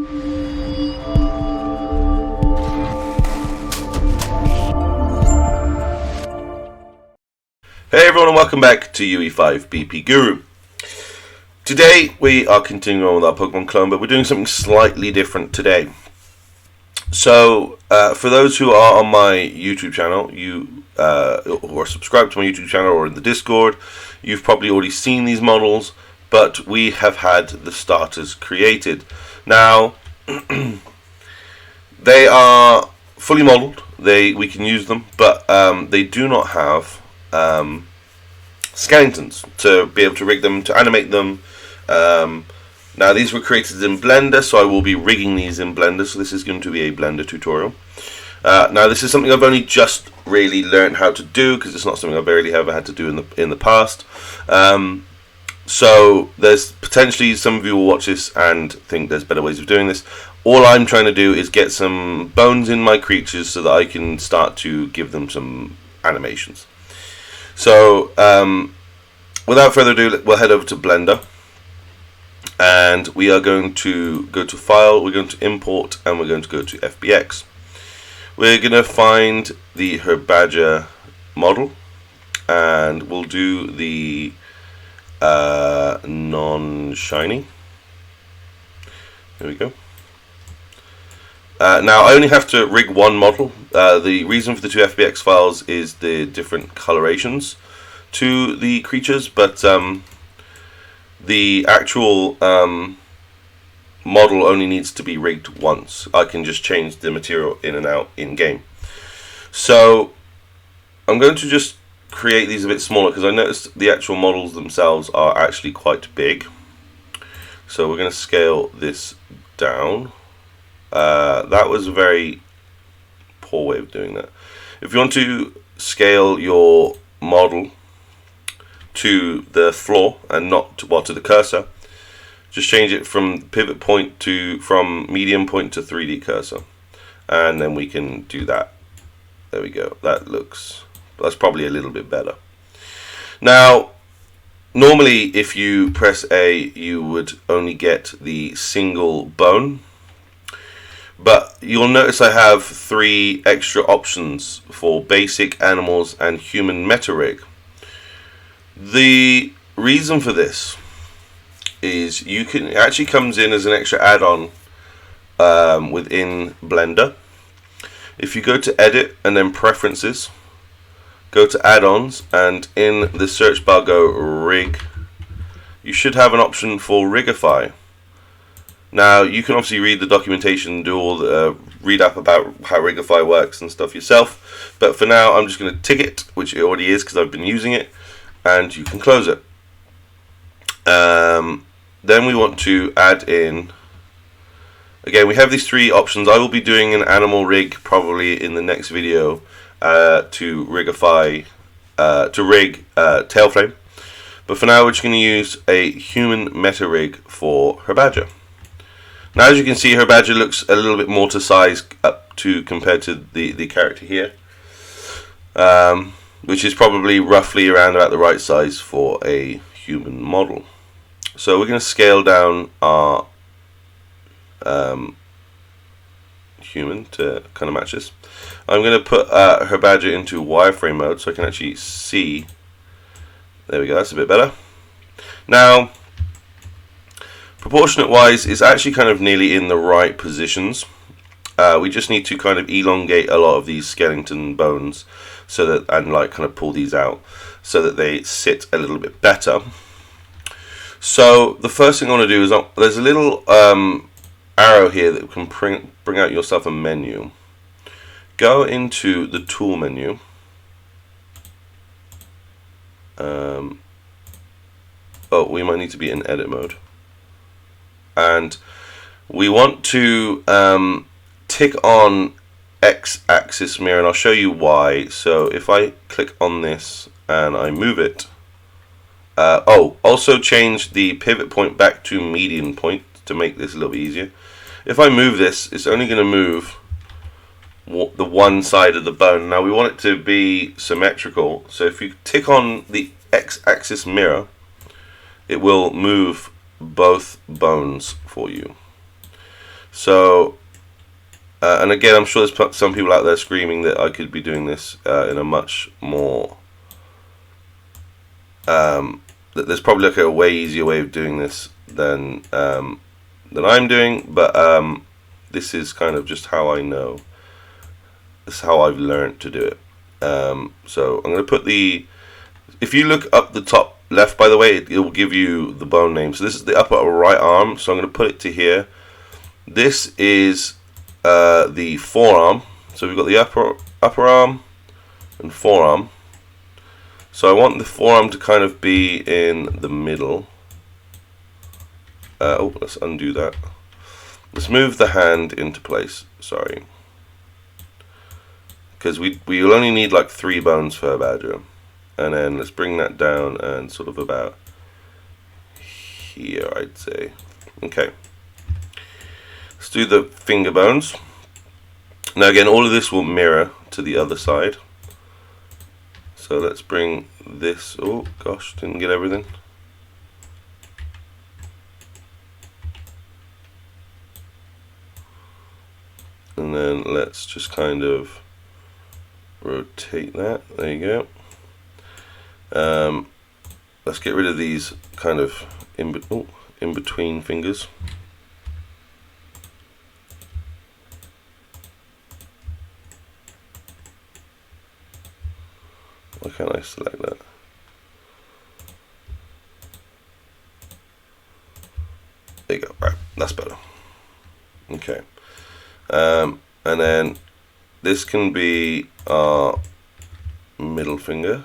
Hey everyone, and welcome back to UE5 BP Guru. Today we are continuing on with our Pokemon clone, but we're doing something slightly different today. So, for those who are on my YouTube channel, who are subscribed to my YouTube channel or in the Discord, you've probably already seen these models, but we have had the starters created. Now, they are fully modeled. We can use them, but they do not have skeletons to be able to rig them, to animate them. Now these were created in Blender, so I will be rigging these in Blender, so this is going to be a Blender tutorial. Now this is something I've only just really learned how to do, because it's not something I've barely ever had to do in the past. So there's potentially some of you will watch this and think there's better ways of doing this. All I'm trying to do is get some bones in my creatures so that I can start to give them some animations. So, without further ado, we'll head over to Blender, and we are going to go to File, we're going to Import, and we're going to go to FBX. We're going to find the Herbadger model, and we'll do the non-shiny. There we go. Now I only have to rig one model. The reason for the two FBX files is the different colorations to the creatures, but the actual model only needs to be rigged once. I can just change the material in and out in game. So I'm going to just create these a bit smaller, because I noticed the actual models themselves are actually quite big. So we're going to scale this down. That was a very poor way of doing that. If you want to scale your model to the floor and not to the cursor, just change it from pivot point from medium point to 3D cursor, and then we can do that. There we go. That's probably a little bit better. Now, normally if you press A, you would only get the single bone. But you'll notice I have 3 extra options for basic, animals, and human meta rig. The reason for this is it actually comes in as an extra add-on within Blender. If you go to Edit and then Preferences, go to Add-ons, and in the search bar go Rig, you should have an option for Rigify. Now you can obviously read the documentation, do all the read up about how Rigify works and stuff yourself, but for now I'm just going to tick it, which it already is because I've been using it, and you can close it. Then we want to add in, again we have these 3 options. I will be doing an animal rig probably in the next video to rig Tailflame, but for now we're just going to use a human meta rig for Herbadger. Now, as you can see, Herbadger looks a little bit more to size compared to the character here, which is probably roughly around about the right size for a human model. So we're going to scale down our human to kind of match this. I'm going to put Herbadger into wireframe mode so I can actually see. There we go, that's a bit better. Now, proportionate wise, it's actually kind of nearly in the right positions. We just need to kind of elongate a lot of these skeleton bones so that, and like kind of pull these out so that they sit a little bit better. So the first thing I want to do is there's a little arrow here that can bring out yourself a menu. Go into the tool menu. Oh, we might need to be in edit mode. And we want to tick on X-axis mirror, and I'll show you why. So if I click on this and I move it, also change the pivot point back to median point to make this a little easier. If I move this, it's only going to move the one side of the bone. Now we want it to be symmetrical, so if you tick on the X-axis mirror, it will move both bones for you. So, and again, I'm sure there's some people out there screaming that I could be doing this in a much more there's probably like a way easier way of doing this than I'm doing, but this is kind of just how I know. This is how I've learned to do it. So I'm going to put if you look up the top left, by the way, it will give you the bone name. So this is the upper right arm, so I'm going to put it to here. This is the forearm. So we've got the upper arm and forearm. So I want the forearm to kind of be in the middle. Let's undo that. Let's move the hand into place. Sorry. Because we'll only need like 3 bones for Herbadger. And then let's bring that down and sort of about here, I'd say. Okay. Let's do the finger bones. Now again, all of this will mirror to the other side. So let's bring this, oh gosh, didn't get everything. And then let's just kind of rotate that, there you go. Let's get rid of these kind of in between fingers. Why can't I select that? There you go. Right, that's better. Okay. And then this can be our middle finger.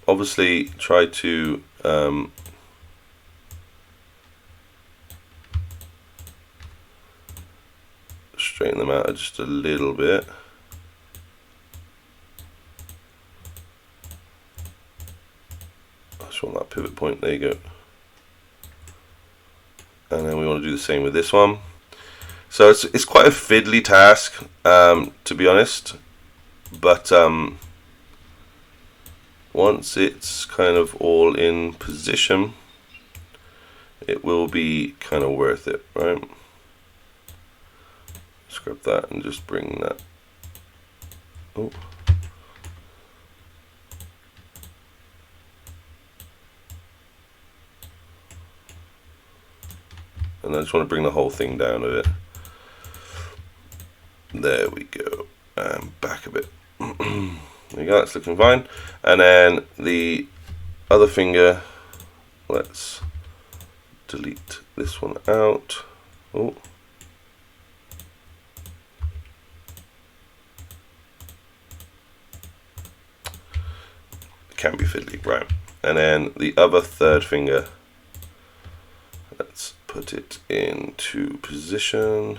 Obviously, try to straighten them out just a little bit. I just want that pivot point, there you go. And then we want to do the same with this one. So it's quite a fiddly task, to be honest, but once it's kind of all in position, it will be kind of worth it, right? Scrap that and just bring that. Oh. And I just want to bring the whole thing down a bit. There we go. And back a bit. There you go, that's looking fine. And then the other finger, let's delete this one out. Oh. It can be fiddly, right. And then the other third finger, let's put it into position.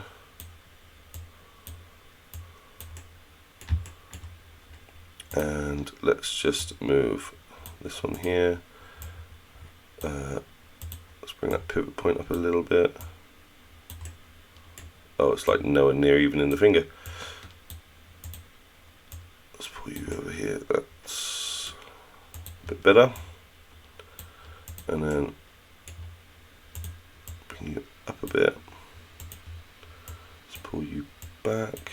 And let's just move this one here. Let's bring that pivot point up a little bit. Oh, it's like nowhere near even in the finger. Let's pull you over here. That's a bit better. And then bring you up a bit. Let's pull you back.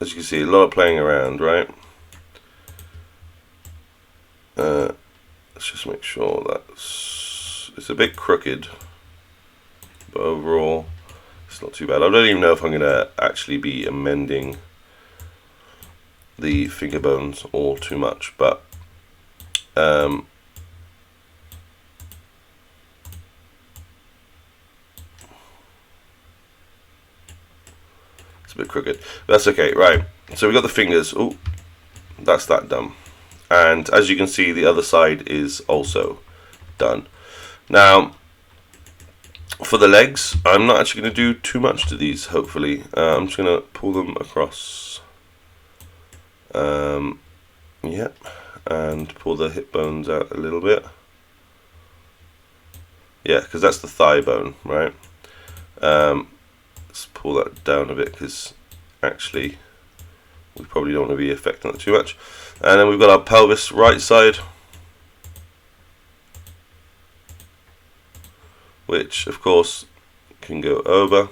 As you can see, a lot of playing around, right? Let's just make sure it's a bit crooked, but overall it's not too bad. I don't even know if I'm going to actually be amending the finger bones all too much, but a bit crooked. That's okay, right? So we got the fingers. Oh, that's that done. And as you can see, the other side is also done. Now, for the legs, I'm not actually going to do too much to these. Hopefully, I'm just going to pull them across. Yep, and pull the hip bones out a little bit. Yeah, because that's the thigh bone, right? Let's pull that down a bit because actually we probably don't want to be affecting that too much. And then we've got our pelvis right side, which of course can go over.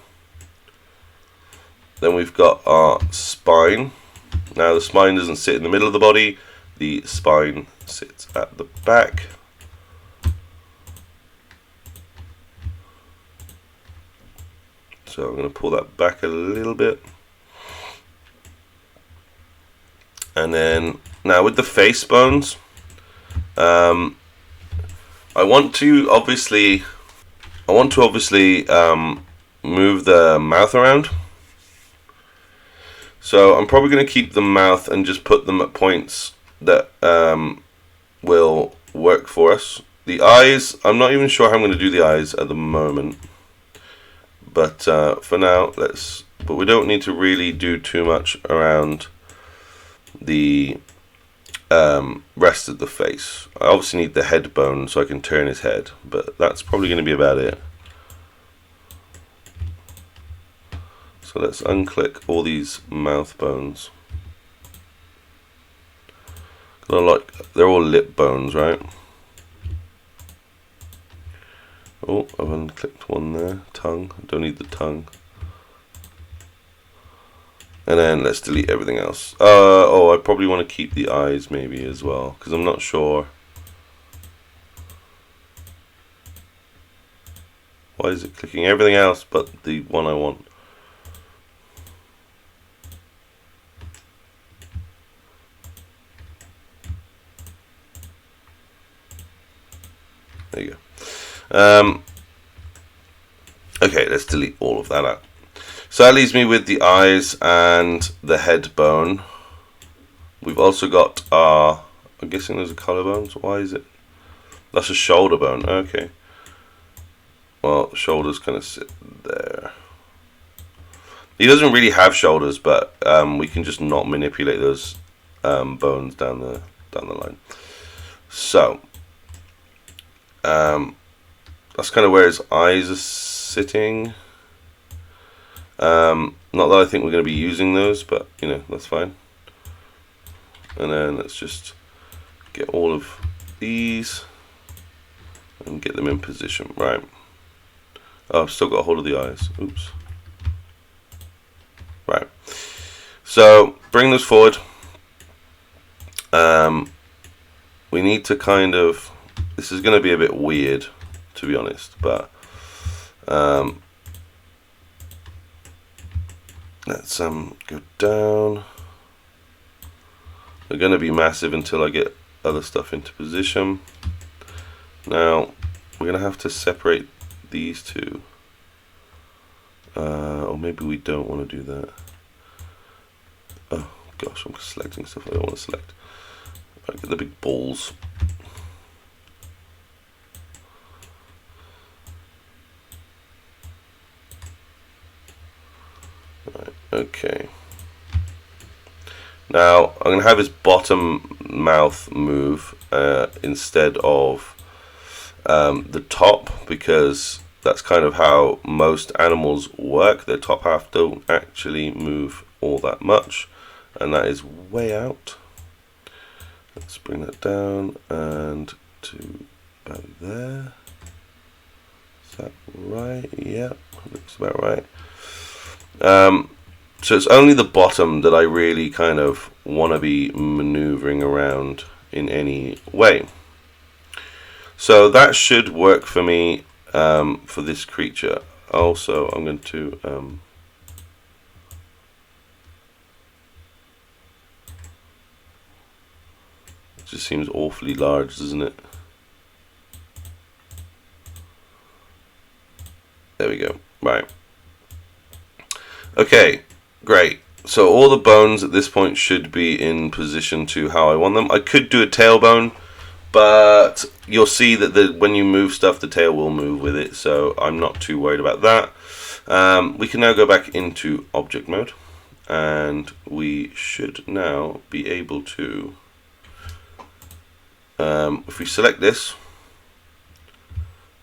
Then we've got our spine. Now the spine doesn't sit in the middle of the body, the spine sits at the back. So I'm going to pull that back a little bit. And then now with the face bones, I want to obviously move the mouth around. So I'm probably going to keep the mouth and just put them at points that will work for us. The eyes, I'm not even sure how I'm going to do the eyes at the moment. But for now, but we don't need to really do too much around the rest of the face. I obviously need the head bone so I can turn his head, but that's probably going to be about it. So let's unclick all these mouth bones. They're all lip bones, right? Oh, I've unclicked one there. Tongue. I don't need the tongue. And then let's delete everything else. Oh, I probably want to keep the eyes maybe as well, because I'm not sure. Why is it clicking everything else but the one I want? There you go. Okay, let's delete all of that out. So that leaves me with the eyes and the head bone. We've also got our, I'm guessing those are collarbones. Why is it? That's a shoulder bone. Okay. Well, shoulders kind of sit there. He doesn't really have shoulders, but we can just not manipulate those bones down the line. So that's kind of where his eyes are sitting. Not that I think we're going to be using those, but you know, that's fine. And then let's just get all of these and get them in position. Right. Oh, I've still got a hold of the eyes. Oops. Right. So bring those forward. We need to kind of, this is going to be a bit weird, to be honest, but let's go down. They're going to be massive until I get other stuff into position. Now we're going to have to separate these two, or maybe we don't want to do that. Oh gosh, I'm selecting stuff I don't want to select. Right, get the big balls. Right, okay. Now I'm going to have his bottom mouth move instead of the top, because that's kind of how most animals work. Their top half don't actually move all that much, and that is way out. Let's bring that down and to about there. Is that right? Yeah, looks about right. So it's only the bottom that I really kind of want to be maneuvering around in any way. So that should work for me for this creature. Also, I'm going to it just seems awfully large, doesn't it? There we go. Right. Okay, great. So all the bones at this point should be in position to how I want them. I could do a tailbone, but you'll see that when you move stuff, the tail will move with it, so I'm not too worried about that. We can now go back into object mode, and we should now be able to, if we select this,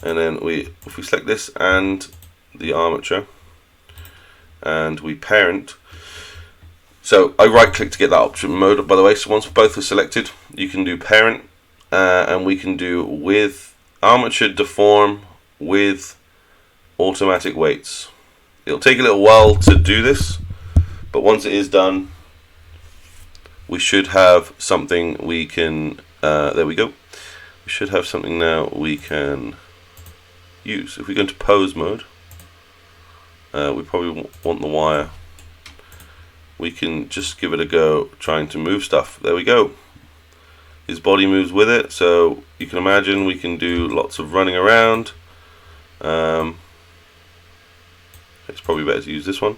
and then if we select this and the armature, and we parent, So I right click to get that option mode, by the way. So once both are selected, you can do parent, and we can do with armature deform with automatic weights. It'll take a little while to do this, but once it is done, we should have something we can, there we go. We should have something now we can use. If we go into pose mode, we probably want the wire. We can just give it a go trying to move stuff. There we go. His body moves with it, so you can imagine we can do lots of running around. It's probably better to use this one.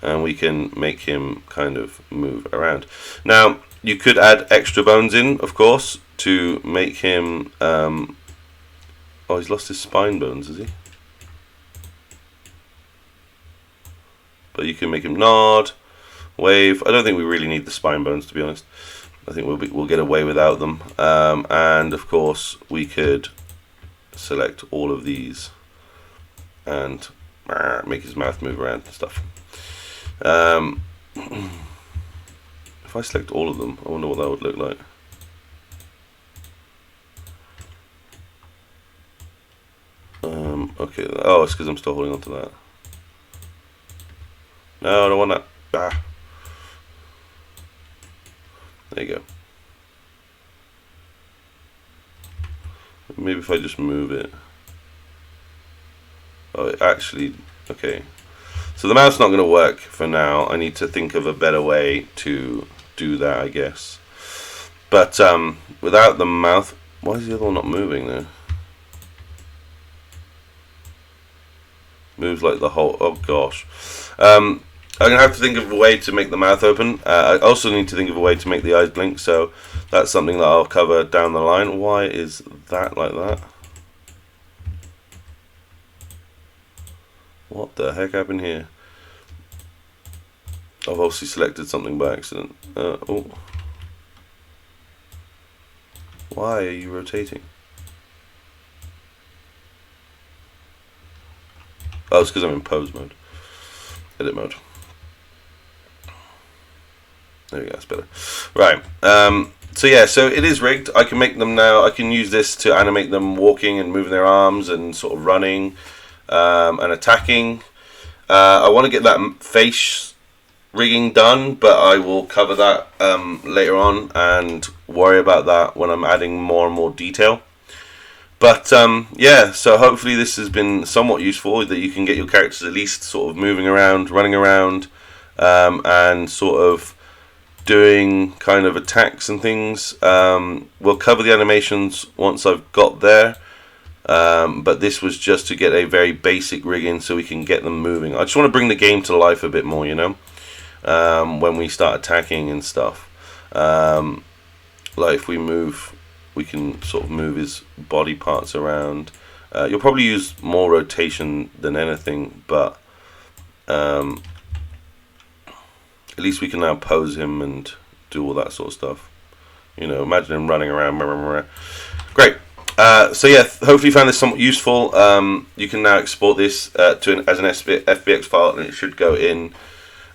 And we can make him kind of move around. Now, you could add extra bones in, of course, to make him... oh, he's lost his spine bones, is he? But you can make him nod, wave. I don't think we really need the spine bones, to be honest. I think we'll get away without them. And, of course, we could select all of these and make his mouth move around and stuff. If I select all of them, I wonder what that would look like. Okay, oh, it's because I'm still holding on to that. No, I don't want that. There you go. Maybe if I just move it. Oh, it actually, okay. So the mouth's not going to work for now. I need to think of a better way to do that, I guess. But without the mouth, why is the other one not moving there? Moves like the whole, oh gosh. I'm going to have to think of a way to make the mouth open. I also need to think of a way to make the eyes blink, so that's something that I'll cover down the line. Why is that like that? What the heck happened here? I've obviously selected something by accident. Oh. Why are you rotating? Oh, it's because I'm in pose mode. Edit mode. There we go, that's better. Right. So yeah, so it is rigged. I can make them now. I can use this to animate them walking and moving their arms and sort of running. And attacking. I want to get that face rigging done, but I will cover that later on and worry about that when I'm adding more and more detail. But yeah, so hopefully this has been somewhat useful, that you can get your characters at least sort of moving around, running around, and sort of doing kind of attacks and things. We'll cover the animations once I've got there. But this was just to get a very basic rig in so we can get them moving. I just want to bring the game to life a bit more, you know, when we start attacking and stuff. Like if we move, we can sort of move his body parts around. You'll probably use more rotation than anything, but at least we can now pose him and do all that sort of stuff. You know, imagine him running around. Great. So yeah, hopefully you found this somewhat useful. You can now export this as an FBX file, and it should go in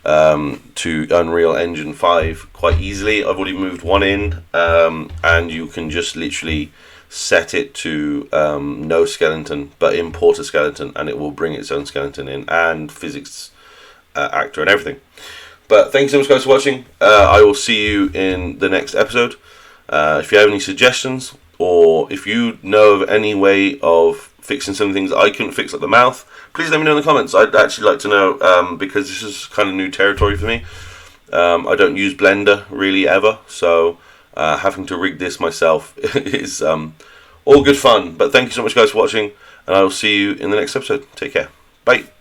to Unreal Engine 5 quite easily. I've already moved one in, and you can just literally set it to no skeleton, but import a skeleton, and it will bring its own skeleton in, and physics actor and everything. But thank you so much, guys, for watching. I will see you in the next episode. If you have any suggestions, or if you know of any way of fixing some things I couldn't fix, like the mouth, please let me know in the comments. I'd actually like to know, because this is kind of new territory for me. I don't use Blender really ever, so having to rig this myself is all good fun. But thank you so much, guys, for watching, and I will see you in the next episode. Take care. Bye.